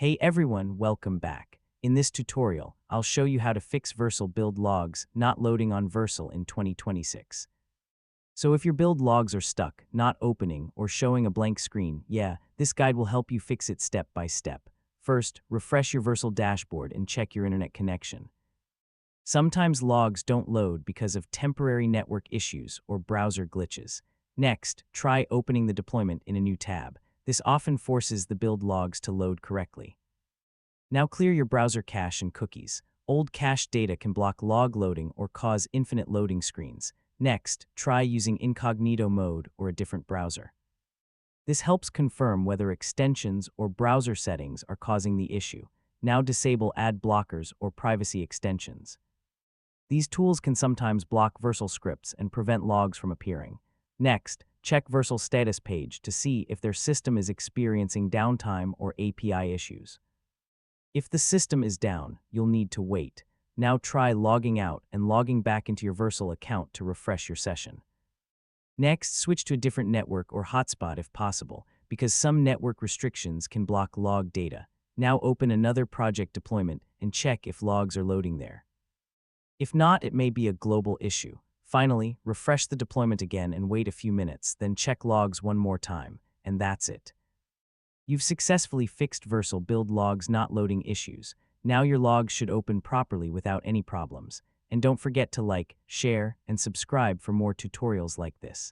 Hey everyone, welcome back. In this tutorial, I'll show you how to fix Vercel build logs not loading on Vercel in 2026. So if your build logs are stuck, not opening, or showing a blank screen, this guide will help you fix it step by step. First, refresh your Vercel dashboard and check your internet connection. Sometimes logs don't load because of temporary network issues or browser glitches. Next, try opening the deployment in a new tab. This often forces the build logs to load correctly. Now clear your browser cache and cookies. Old cache data can block log loading or cause infinite loading screens. Next, try using incognito mode or a different browser. This helps confirm whether extensions or browser settings are causing the issue. Now disable ad blockers or privacy extensions. These tools can sometimes block Vercel scripts and prevent logs from appearing. Next, check Vercel status page to see if their system is experiencing downtime or API issues. If the system is down, you'll need to wait. Now try logging out and logging back into your Vercel account to refresh your session. Next, switch to a different network or hotspot if possible, because some network restrictions can block log data. Now open another project deployment and check if logs are loading there. If not, it may be a global issue. Finally, refresh the deployment again and wait a few minutes, then check logs one more time, and that's it. You've successfully fixed Vercel build logs not loading issues. Now your logs should open properly without any problems. And don't forget to like, share, and subscribe for more tutorials like this.